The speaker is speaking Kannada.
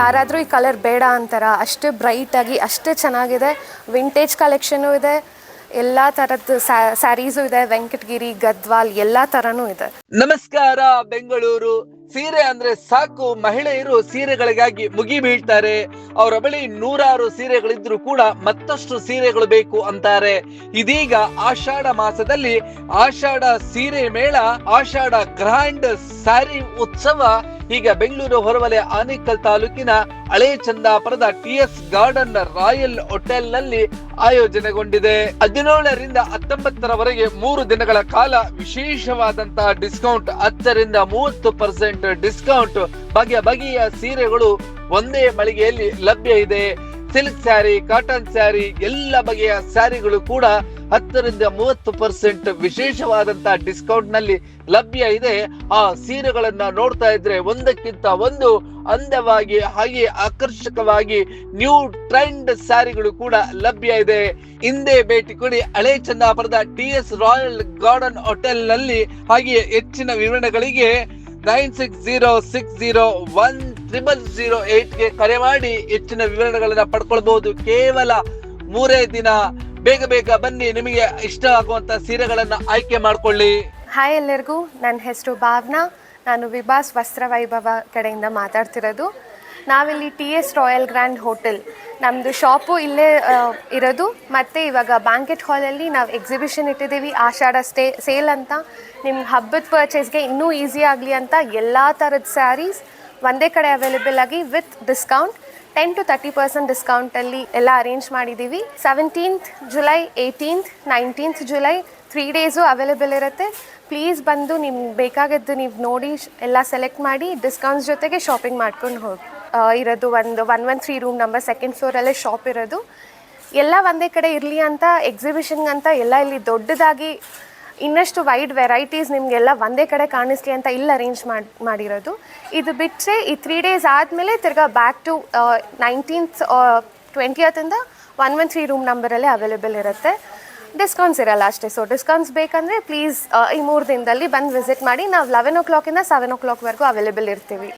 ಯಾರಾದರೂ ಈ ಕಲರ್ ಬೇಡ ಅಂತಾರ, ಅಷ್ಟೇ ಬ್ರೈಟಾಗಿ ಅಷ್ಟೇ ಚೆನ್ನಾಗಿದೆ. ವಿಂಟೇಜ್ ಕಲೆಕ್ಷನು ಇದೆ, ಎಲ್ಲ ಥರದ್ದು ಸ್ಯಾರೀಸು ಇದೆ, ವೆಂಕಟಗಿರಿ, ಗದ್ವಾಲ್ ಎಲ್ಲ ಥರನೂ ಇದೆ. ನಮಸ್ಕಾರ ಬೆಂಗಳೂರು. ಸೀರೆ ಅಂದ್ರೆ ಸಾಕು, ಮಹಿಳೆಯರು ಸೀರೆಗಳಿಗಾಗಿ ಮುಗಿ ಬೀಳ್ತಾರೆ. ಅವರ ಬಳಿ ನೂರಾರು ಸೀರೆಗಳಿದ್ರು ಕೂಡ ಮತ್ತಷ್ಟು ಸೀರೆಗಳು ಬೇಕು ಅಂತಾರೆ. ಇದೀಗ ಆಷಾಢ ಮಾಸದಲ್ಲಿ ಆಷಾಢ ಸೀರೆ ಮೇಳ, ಆಷಾಢ ಗ್ರ್ಯಾಂಡ್ ಸ್ಯಾರಿ ಉತ್ಸವ ಈಗ ಬೆಂಗಳೂರು ಹೊರವಲಯ ಆನೇಕಲ್ ತಾಲೂಕಿನ ಹಳೆ ಚಂದಾಪುರದ TS ಗಾರ್ಡನ್ ರಾಯಲ್ ಹೋಟೆಲ್ ನಲ್ಲಿ ಆಯೋಜನೆಗೊಂಡಿದೆ. 17ರಿಂದ 19ರವರೆಗೆ 3 ದಿನಗಳ ಕಾಲ ವಿಶೇಷವಾದಂತಹ ಡಿಸ್ಕೌಂಟ್, 10ರಿಂದ 30% ಡಿಸ್ಕೌಂಟ್. ಬಗೆಯ ಸೀರೆಗಳು ಒಂದೇ ಮಳಿಗೆಯಲ್ಲಿ ಲಭ್ಯ ಇದೆ. ಸಿಲ್ಕ್ ಸ್ಯಾರಿ, ಕಾಟನ್ ಸ್ಯಾರಿ, ಎಲ್ಲ ಬಗೆಯ ಸ್ಯಾರಿಗಳು ಕೂಡ 10ರಿಂದ 30% ವಿಶೇಷವಾದಂತಹ ಡಿಸ್ಕೌಂಟ್ ನಲ್ಲಿ ಲಭ್ಯ ಇದೆ. ಆ ಸೀರೆಗಳನ್ನ ನೋಡ್ತಾ ಇದ್ರೆ ಒಂದಕ್ಕಿಂತ ಒಂದು ಅಂದವಾಗಿ ಹಾಗೆ ಆಕರ್ಷಕವಾಗಿ ನ್ಯೂ ಟ್ರೆಂಡ್ ಸ್ಯಾರಿಗಳು ಕೂಡ ಲಭ್ಯ ಇದೆ. ಹಿಂದೆ ಭೇಟಿ ಕೊಡಿ ಹಳೆ ಚಂದಾಪುರದ TS ರಾಯಲ್ ಗಾರ್ಡನ್ ಹೋಟೆಲ್ ನಲ್ಲಿ. ಹಾಗೆ ಹೆಚ್ಚಿನ ವಿವರಣೆಗಳಿಗೆ 9606010008 ಗೆ ಕರೆ ಮಾಡಿ ಹೆಚ್ಚಿನ ವಿವರಣೆಗಳನ್ನ ಪಡ್ಕೊಳ್ಬಹುದು. ಕೇವಲ 3 ದಿನ. ಬೇಗ ಬನ್ನಿ, ನಿಮಗೆ ಇಷ್ಟ ಆಗುವಂತ ಸೀರೆಗಳನ್ನ ಆಯ್ಕೆ ಮಾಡ್ಕೊಳ್ಳಿ. ಹಾಯ್ ಎಲ್ಲರಿಗೂ, ನನ್ನ ಹೆಸರು ಭಾವನಾ. ನಾನು ವಿಭಾಸ್ ವಸ್ತ್ರ ವೈಭವ ಕಡೆಯಿಂದ ಮಾತಾಡ್ತಿರೋದು. ನಾವಿಲ್ಲಿ TS ರಾಯಲ್ ಗ್ರ್ಯಾಂಡ್ ಹೋಟೆಲ್, ನಮ್ಮದು ಶಾಪು ಇಲ್ಲೇ ಇರೋದು. ಮತ್ತು ಇವಾಗ ಬ್ಯಾಂಕೆಟ್ ಹಾಲಲ್ಲಿ ನಾವು ಎಕ್ಸಿಬಿಷನ್ ಇಟ್ಟಿದ್ದೀವಿ, ಆಷಾಢ ಸೇಲ್ ಅಂತ. ನಿಮ್ಮ ಹಬ್ಬದ ಪರ್ಚೇಸ್ಗೆ ಇನ್ನೂ ಈಸಿ ಆಗಲಿ ಅಂತ ಎಲ್ಲ ಥರದ ಸ್ಯಾರೀಸ್ ಒಂದೇ ಕಡೆ ಅವೈಲೇಬಲ್ ಆಗಿ ವಿತ್ ಡಿಸ್ಕೌಂಟ್ 10 to 30% ಡಿಸ್ಕೌಂಟಲ್ಲಿ ಎಲ್ಲ ಅರೇಂಜ್ ಮಾಡಿದ್ದೀವಿ. 17th July, 18th, 19th July 3 days available ಇರುತ್ತೆ. ಪ್ಲೀಸ್ ಬಂದು ನಿಮ್ಗೆ ಬೇಕಾಗಿದ್ದು ನೀವು ನೋಡಿ ಎಲ್ಲ ಸೆಲೆಕ್ಟ್ ಮಾಡಿ ಡಿಸ್ಕೌಂಟ್ಸ್ ಜೊತೆಗೆ ಶಾಪಿಂಗ್ ಮಾಡ್ಕೊಂಡು ಹೋಗಿ. ಇರೋದು ಒಂದು 113 ರೂಮ್ ನಂಬರ್ 2nd ಫ್ಲೋರಲ್ಲೇ ಶಾಪ್ ಇರೋದು. ಎಲ್ಲ ಒಂದೇ ಕಡೆ ಇರಲಿ ಅಂತ ಎಕ್ಸಿಬಿಷನ್ಗಂತ ಎಲ್ಲ ಇಲ್ಲಿ ದೊಡ್ಡದಾಗಿ ಇನ್ನಷ್ಟು ವೈಡ್ ವೆರೈಟೀಸ್ ನಿಮಗೆಲ್ಲ ಒಂದೇ ಕಡೆ ಕಾಣಿಸ್ಲಿ ಅಂತ ಇಲ್ಲಿ ಅರೇಂಜ್ ಮಾಡಿರೋದು. ಇದು ಬಿಟ್ಟರೆ ಈ 3 ಡೇಸ್ ಆದಮೇಲೆ ತಿರ್ಗಾ back to 19th 20th 113 room ನಂಬರಲ್ಲೇ ಅವೈಲೇಬಲ್ ಇರುತ್ತೆ. ಡಿಸ್ಕೌಂಟ್ಸ್ ಇರಲ್ಲ ಅಷ್ಟೇ. ಸೊ ಡಿಸ್ಕೌಂಟ್ಸ್ ಬೇಕಂದರೆ ಪ್ಲೀಸ್ ಈ 3 ದಿನದಲ್ಲಿ ಬಂದು ವಿಸಿಟ್ ಮಾಡಿ. ನಾವು 11 o'clock ಇಂದ 7 o'clock ವರೆಗೂ ಅವೈಲೇಬಲ್ ಇರ್ತೀವಿ.